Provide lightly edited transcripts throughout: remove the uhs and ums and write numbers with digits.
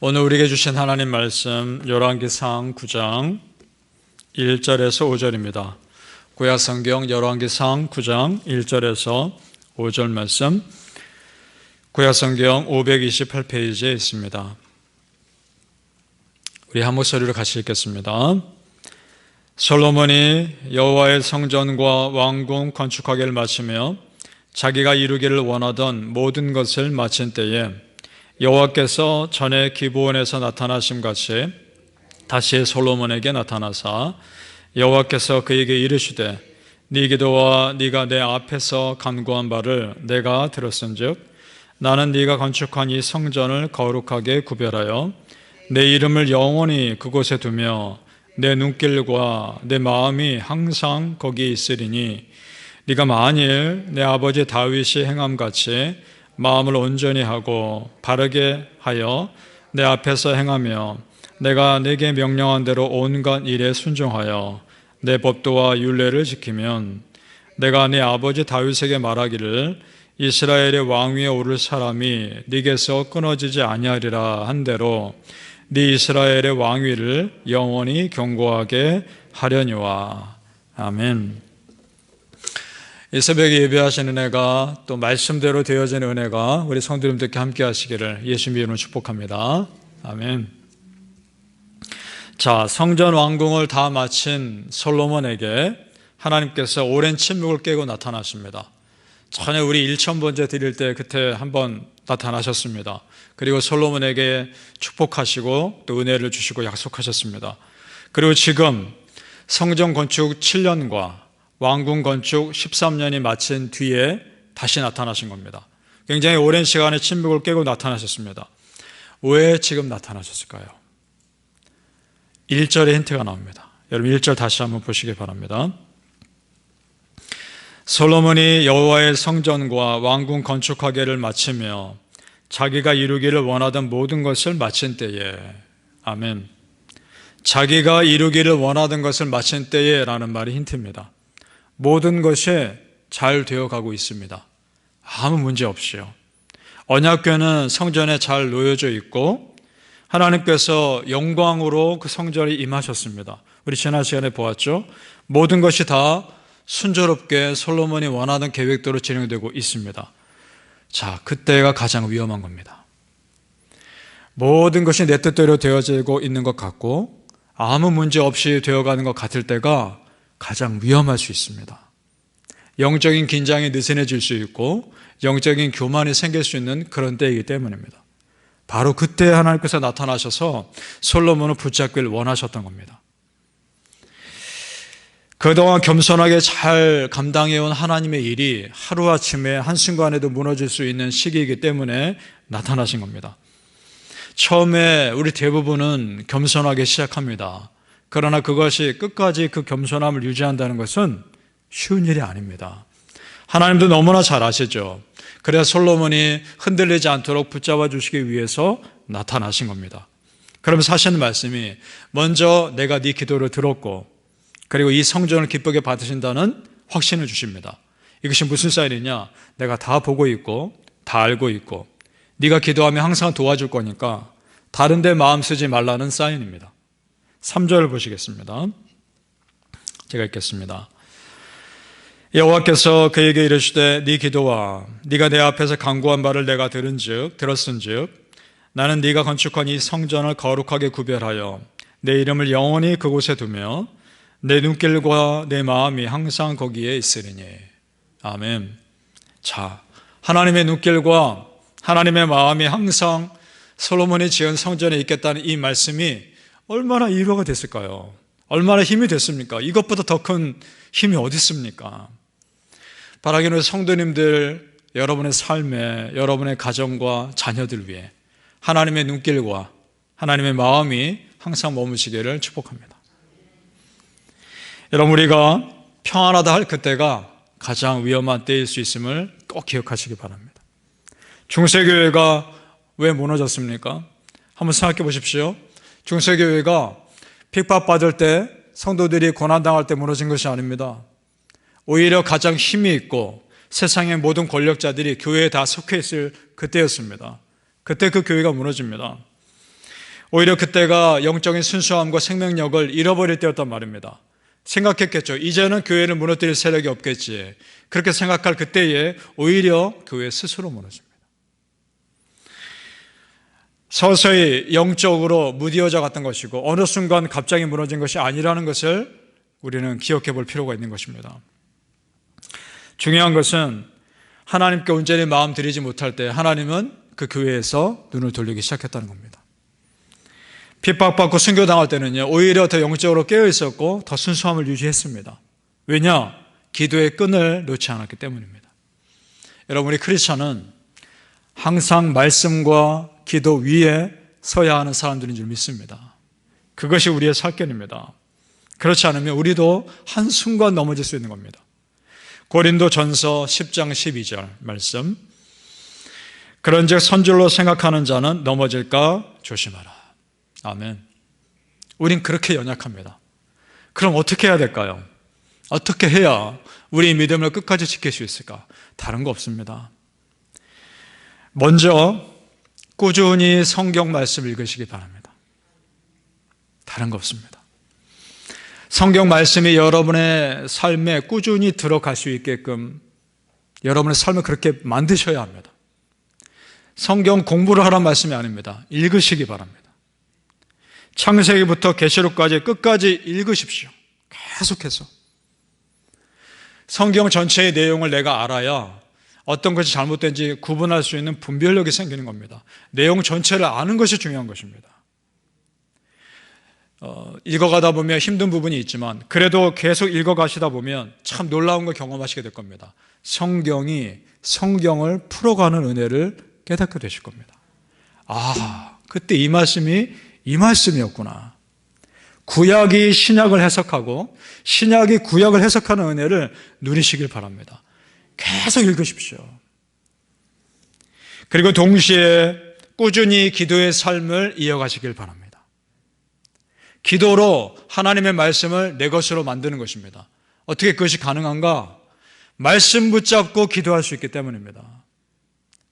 오늘 우리에게 주신 하나님 말씀 열왕기상 9장 1절에서 5절입니다. 구약성경 열왕기상 9장 1절에서 5절 말씀, 구약성경 528페이지에 있습니다. 우리 한 목소리로 같이 읽겠습니다. 솔로몬이 여호와의 성전과 왕궁 건축하기를 마치며 자기가 이루기를 원하던 모든 것을 마친 때에 여호와께서 전에 기브온에서 나타나심 같이 다시 솔로몬에게 나타나사 여호와께서 그에게 이르시되 네 기도와 네가 내 앞에서 간구한 바를 내가 들었은즉 나는 네가 건축한 이 성전을 거룩하게 구별하여 내 이름을 영원히 그곳에 두며 내 눈길과 내 마음이 항상 거기에 있으리니 네가 만일 내 아버지 다윗이 행함같이 마음을 온전히 하고 바르게 하여 내 앞에서 행하며 내가 네게 명령한 대로 온갖 일에 순종하여 내 법도와 율례를 지키면 내가 네 아버지 다윗에게 말하기를 이스라엘의 왕 위에 오를 사람이 네게서 끊어지지 아니하리라 한 대로 네 이스라엘의 왕위를 영원히 견고하게 하려니와. 아멘. 이 새벽에 예배하시는 은혜가 또 말씀대로 되어지는 은혜가 우리 성도님들께 함께 하시기를 예수님의 이름으로 축복합니다. 아멘. 자, 성전 왕궁을 다 마친 솔로몬에게 하나님께서 오랜 침묵을 깨고 나타나십니다. 전에 우리 1,000번째 드릴 때 그때 한번 나타나셨습니다. 그리고 솔로몬에게 축복하시고 또 은혜를 주시고 약속하셨습니다. 그리고 지금 성전 건축 7년과 왕궁 건축 13년이 마친 뒤에 다시 나타나신 겁니다. 굉장히 오랜 시간의 침묵을 깨고 나타나셨습니다. 왜 지금 나타나셨을까요? 1절에 힌트가 나옵니다. 여러분 1절 다시 한번 보시기 바랍니다. 솔로몬이 여호와의 성전과 왕궁 건축하기를 마치며 자기가 이루기를 원하던 모든 것을 마친 때에. 아멘. 자기가 이루기를 원하던 것을 마친 때에 라는 말이 힌트입니다. 모든 것이 잘 되어가고 있습니다. 아무 문제 없이요. 언약궤는 성전에 잘 놓여져 있고 하나님께서 영광으로 그 성전에 임하셨습니다. 우리 지난 시간에 보았죠. 모든 것이 다 순조롭게 솔로몬이 원하던 계획대로 진행되고 있습니다. 자, 그때가 가장 위험한 겁니다. 모든 것이 내 뜻대로 되어지고 있는 것 같고 아무 문제 없이 되어가는 것 같을 때가 가장 위험할 수 있습니다. 영적인 긴장이 느슨해질 수 있고 영적인 교만이 생길 수 있는 그런 때이기 때문입니다. 바로 그때 하나님께서 나타나셔서 솔로몬을 붙잡기를 원하셨던 겁니다. 그동안 겸손하게 잘 감당해온 하나님의 일이 하루아침에 한순간에도 무너질 수 있는 시기이기 때문에 나타나신 겁니다. 처음에 우리 대부분은 겸손하게 시작합니다. 그러나 그것이 끝까지 그 겸손함을 유지한다는 것은 쉬운 일이 아닙니다. 하나님도 너무나 잘 아시죠. 그래서 솔로몬이 흔들리지 않도록 붙잡아 주시기 위해서 나타나신 겁니다. 그러면서 하시는 말씀이 먼저 내가 네 기도를 들었고 그리고 이 성전을 기쁘게 받으신다는 확신을 주십니다. 이것이 무슨 사인이냐? 내가 다 보고 있고 다 알고 있고 네가 기도하면 항상 도와줄 거니까 다른 데 마음 쓰지 말라는 사인입니다. 3절을 보시겠습니다. 제가 읽겠습니다. 여호와께서 그에게 이르시되 네 기도와 네가 내 앞에서 간구한 바를 내가 들었은즉 나는 네가 건축한 이 성전을 거룩하게 구별하여 내 이름을 영원히 그곳에 두며 내 눈길과 내 마음이 항상 거기에 있으리니. 아멘. 자, 하나님의 눈길과 하나님의 마음이 항상 솔로몬이 지은 성전에 있겠다는 이 말씀이 얼마나 위로가 됐을까요? 얼마나 힘이 됐습니까? 이것보다 더 큰 힘이 어디 있습니까? 바라기는 성도님들 여러분의 삶에 여러분의 가정과 자녀들 위해 하나님의 눈길과 하나님의 마음이 항상 머무시기를 축복합니다. 여러분 우리가 평안하다 할 그때가 가장 위험한 때일 수 있음을 꼭 기억하시기 바랍니다. 중세교회가 왜 무너졌습니까? 한번 생각해 보십시오. 중세교회가 핍박받을 때 성도들이 고난당할 때 무너진 것이 아닙니다. 오히려 가장 힘이 있고 세상의 모든 권력자들이 교회에 다 속해 있을 그때였습니다. 그때 그 교회가 무너집니다. 오히려 그때가 영적인 순수함과 생명력을 잃어버릴 때였단 말입니다. 생각했겠죠. 이제는 교회를 무너뜨릴 세력이 없겠지. 그렇게 생각할 그때에 오히려 교회 스스로 무너집니다. 서서히 영적으로 무디어져 갔던 것이고 어느 순간 갑자기 무너진 것이 아니라는 것을 우리는 기억해 볼 필요가 있는 것입니다. 중요한 것은 하나님께 온전히 마음 들이지 못할 때 하나님은 그 교회에서 눈을 돌리기 시작했다는 겁니다. 핍박받고 순교당할 때는요, 오히려 더 영적으로 깨어 있었고 더 순수함을 유지했습니다. 왜냐? 기도의 끈을 놓지 않았기 때문입니다. 여러분, 우리 크리스천은 항상 말씀과 기도 위에 서야 하는 사람들인 줄 믿습니다. 그것이 우리의 살결입니다. 그렇지 않으면 우리도 한순간 넘어질 수 있는 겁니다. 고린도전서 10장 12절 말씀, 그런즉 선줄로 생각하는 자는 넘어질까 조심하라. 아멘. 우린 그렇게 연약합니다. 그럼 어떻게 해야 될까요? 어떻게 해야 우리 믿음을 끝까지 지킬 수 있을까? 다른 거 없습니다. 먼저 꾸준히 성경 말씀 읽으시기 바랍니다. 다른 거 없습니다. 성경 말씀이 여러분의 삶에 꾸준히 들어갈 수 있게끔 여러분의 삶을 그렇게 만드셔야 합니다. 성경 공부를 하라는 말씀이 아닙니다. 읽으시기 바랍니다. 창세기부터 계시록까지 끝까지 읽으십시오. 계속해서. 성경 전체의 내용을 내가 알아야 어떤 것이 잘못된지 구분할 수 있는 분별력이 생기는 겁니다. 내용 전체를 아는 것이 중요한 것입니다. 읽어가다 보면 힘든 부분이 있지만 그래도 계속 읽어가시다 보면 참 놀라운 걸 경험하시게 될 겁니다. 성경이 성경을 풀어가는 은혜를 깨닫게 되실 겁니다. 아, 그때 이 말씀이었구나. 구약이 신약을 해석하고 신약이 구약을 해석하는 은혜를 누리시길 바랍니다. 계속 읽으십시오. 그리고 동시에 꾸준히 기도의 삶을 이어가시길 바랍니다. 기도로 하나님의 말씀을 내 것으로 만드는 것입니다. 어떻게 그것이 가능한가? 말씀 붙잡고 기도할 수 있기 때문입니다.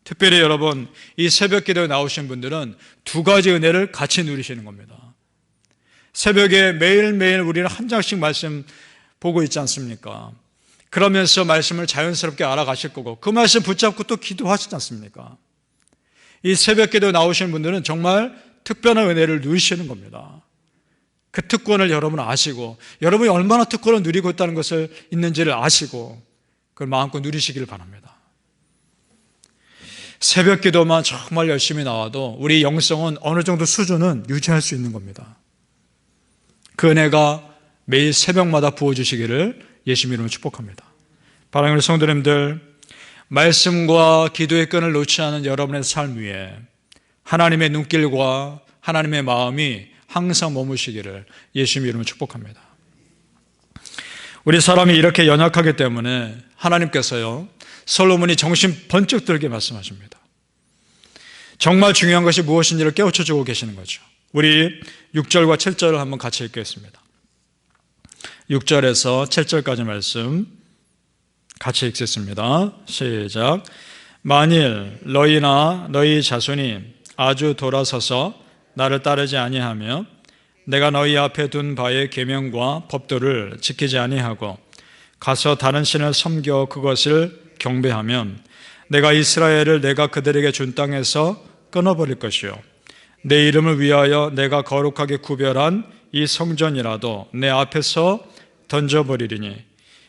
특별히 여러분, 이 새벽 기도에 나오신 분들은 두 가지 은혜를 같이 누리시는 겁니다. 새벽에 매일매일 우리는 한 장씩 말씀 보고 있지 않습니까? 그러면서 말씀을 자연스럽게 알아가실 거고 그 말씀 붙잡고 또 기도하시지 않습니까? 이 새벽 기도에 나오신 분들은 정말 특별한 은혜를 누리시는 겁니다. 그 특권을 여러분 아시고 여러분이 얼마나 특권을 누리고 있다는 것을 있는지를 아시고 그걸 마음껏 누리시기를 바랍니다. 새벽 기도만 정말 열심히 나와도 우리 영성은 어느 정도 수준은 유지할 수 있는 겁니다. 그 은혜가 매일 새벽마다 부어주시기를 예수님 이름으로 축복합니다. 사랑하는 성도님들, 말씀과 기도의 끈을 놓지 않은 여러분의 삶 위에 하나님의 눈길과 하나님의 마음이 항상 머무시기를 예수님 이름으로 축복합니다. 우리 사람이 이렇게 연약하기 때문에 하나님께서요, 솔로몬이 정신 번쩍 들게 말씀하십니다. 정말 중요한 것이 무엇인지를 깨우쳐주고 계시는 거죠. 우리 6절과 7절을 한번 같이 읽겠습니다. 6절에서 7절까지 말씀 같이 읽겠습니다. 시작. 만일 너희나 너희 자손이 아주 돌아서서 나를 따르지 아니하며 내가 너희 앞에 둔 바의 계명과 법도를 지키지 아니하고 가서 다른 신을 섬겨 그것을 경배하면 내가 이스라엘을 내가 그들에게 준 땅에서 끊어버릴 것이요 내 이름을 위하여 내가 거룩하게 구별한 이 성전이라도 내 앞에서 던져버리리니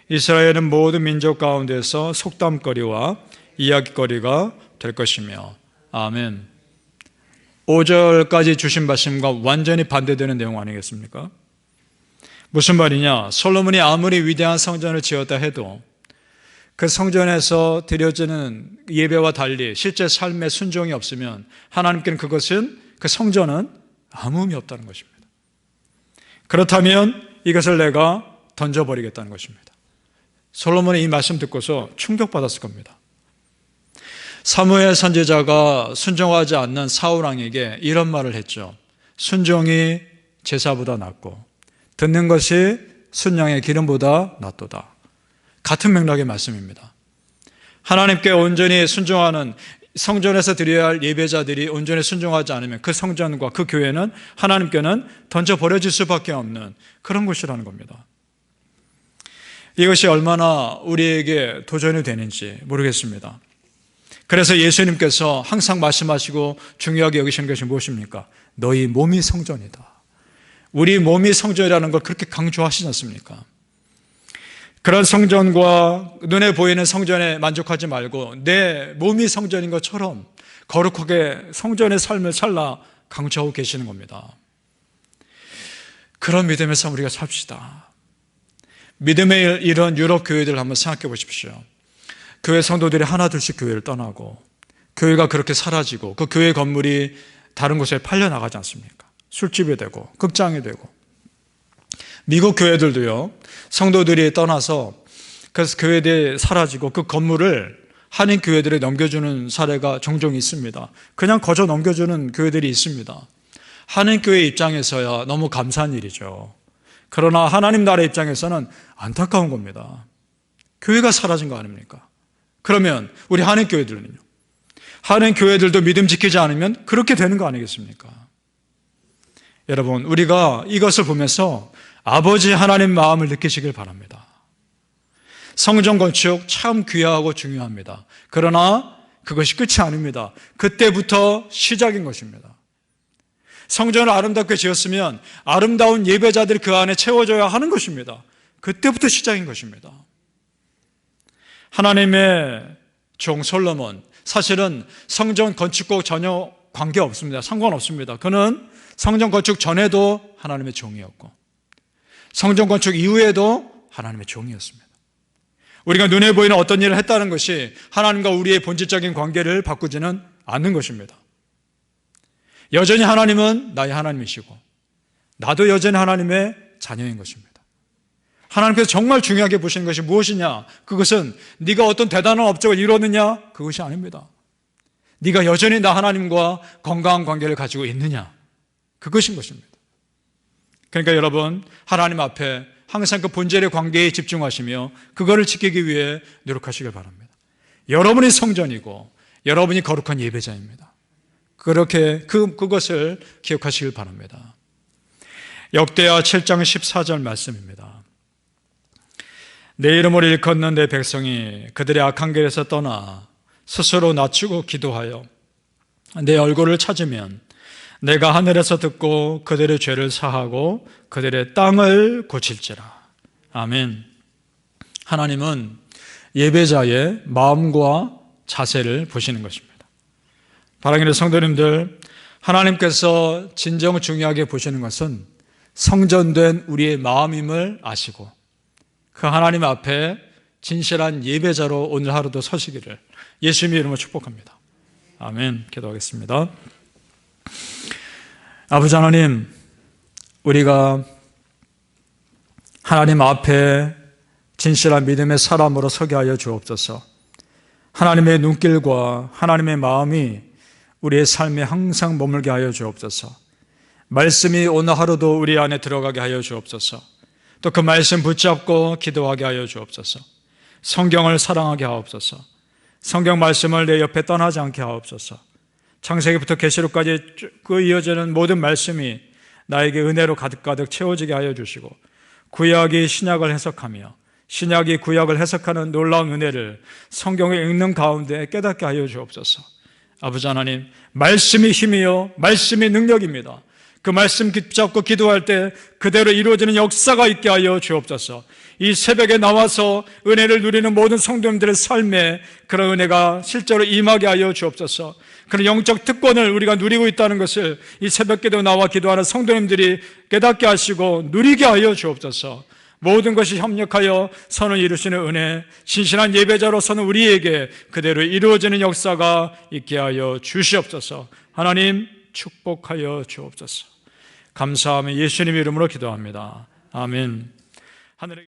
이스라엘은 모든 민족 가운데서 속담거리와 이야기거리가 될 것이며. 아멘. 5절까지 주신 말씀과 완전히 반대되는 내용 아니겠습니까? 무슨 말이냐? 솔로몬이 아무리 위대한 성전을 지었다 해도 그 성전에서 드려지는 예배와 달리 실제 삶의 순종이 없으면 하나님께는 그 성전은 아무 의미 없다는 것입니다. 그렇다면 이것을 내가 던져버리겠다는 것입니다. 솔로몬이 이 말씀 듣고서 충격받았을 겁니다. 사무엘 선지자가 순종하지 않는 사울 왕에게 이런 말을 했죠. 순종이 제사보다 낫고 듣는 것이 순양의 기름보다 낫도다. 같은 맥락의 말씀입니다. 하나님께 온전히 순종하는 성전에서 드려야 할 예배자들이 온전히 순종하지 않으면 그 성전과 그 교회는 하나님께는 던져버려질 수밖에 없는 그런 곳이라는 겁니다. 이것이 얼마나 우리에게 도전이 되는지 모르겠습니다. 그래서 예수님께서 항상 말씀하시고 중요하게 여기시는 것이 무엇입니까? 너희 몸이 성전이다. 우리 몸이 성전이라는 걸 그렇게 강조하시지 않습니까? 그런 성전과 눈에 보이는 성전에 만족하지 말고 내 몸이 성전인 것처럼 거룩하게 성전의 삶을 살라 강조하고 계시는 겁니다. 그런 믿음의 삶 우리가 삽시다. 믿음의 이런 유럽 교회들을 한번 생각해 보십시오. 교회 성도들이 하나둘씩 교회를 떠나고 교회가 그렇게 사라지고 그 교회 건물이 다른 곳에 팔려나가지 않습니까? 술집이 되고 극장이 되고. 미국 교회들도요, 성도들이 떠나서 그래서 교회들이 사라지고 그 건물을 한인 교회들에 넘겨주는 사례가 종종 있습니다. 그냥 거저 넘겨주는 교회들이 있습니다. 한인 교회 입장에서야 너무 감사한 일이죠. 그러나 하나님 나라 입장에서는 안타까운 겁니다. 교회가 사라진 거 아닙니까? 그러면 우리 한인 교회들은요, 한인 교회들도 믿음 지키지 않으면 그렇게 되는 거 아니겠습니까? 여러분, 우리가 이것을 보면서 아버지 하나님 마음을 느끼시길 바랍니다. 성전 건축 참 귀하고 중요합니다. 그러나 그것이 끝이 아닙니다. 그때부터 시작인 것입니다. 성전을 아름답게 지었으면 아름다운 예배자들이 그 안에 채워져야 하는 것입니다. 그때부터 시작인 것입니다. 하나님의 종 솔로몬, 사실은 성전 건축과 전혀 관계없습니다. 상관없습니다. 그는 성전 건축 전에도 하나님의 종이었고 성전 건축 이후에도 하나님의 종이었습니다. 우리가 눈에 보이는 어떤 일을 했다는 것이 하나님과 우리의 본질적인 관계를 바꾸지는 않는 것입니다. 여전히 하나님은 나의 하나님이시고 나도 여전히 하나님의 자녀인 것입니다. 하나님께서 정말 중요하게 보시는 것이 무엇이냐? 그것은 네가 어떤 대단한 업적을 이루었느냐? 그것이 아닙니다. 네가 여전히 나 하나님과 건강한 관계를 가지고 있느냐? 그것인 것입니다. 그러니까 여러분, 하나님 앞에 항상 그 본질의 관계에 집중하시며 그거를 지키기 위해 노력하시길 바랍니다. 여러분이 성전이고 여러분이 거룩한 예배자입니다. 그렇게 그것을 기억하시길 바랍니다. 역대하 7장 14절 말씀입니다. 내 이름을 일컫는 내 백성이 그들의 악한 길에서 떠나 스스로 낮추고 기도하여 내 얼굴을 찾으면 내가 하늘에서 듣고 그들의 죄를 사하고 그들의 땅을 고칠지라. 아멘. 하나님은 예배자의 마음과 자세를 보시는 것입니다. 사랑하는 성도님들, 하나님께서 진정 중요하게 보시는 것은 성전된 우리의 마음임을 아시고 그 하나님 앞에 진실한 예배자로 오늘 하루도 서시기를 예수님의 이름으로 축복합니다. 아멘. 기도하겠습니다. 아버지 하나님, 우리가 하나님 앞에 진실한 믿음의 사람으로 서게 하여 주옵소서. 하나님의 눈길과 하나님의 마음이 우리의 삶에 항상 머물게 하여 주옵소서. 말씀이 오늘 하루도 우리 안에 들어가게 하여 주옵소서. 또 그 말씀 붙잡고 기도하게 하여 주옵소서. 성경을 사랑하게 하옵소서. 성경 말씀을 내 옆에 떠나지 않게 하옵소서. 창세기부터 계시록까지 그 이어지는 모든 말씀이 나에게 은혜로 가득가득 채워지게 하여 주시고 구약이 신약을 해석하며 신약이 구약을 해석하는 놀라운 은혜를 성경을 읽는 가운데 깨닫게 하여 주옵소서. 아버지 하나님, 말씀이 힘이요 말씀이 능력입니다. 그 말씀 붙잡고 기도할 때 그대로 이루어지는 역사가 있게 하여 주옵소서. 이 새벽에 나와서 은혜를 누리는 모든 성도님들의 삶에 그런 은혜가 실제로 임하게 하여 주옵소서. 그런 영적 특권을 우리가 누리고 있다는 것을 이 새벽기도 나와 기도하는 성도님들이 깨닫게 하시고 누리게 하여 주옵소서. 모든 것이 협력하여 선을 이루시는 은혜, 신실한 예배자로 서는 우리에게 그대로 이루어지는 역사가 있게 하여 주시옵소서. 하나님 축복하여 주옵소서. 감사하며 예수님 이름으로 기도합니다. 아멘. 하늘에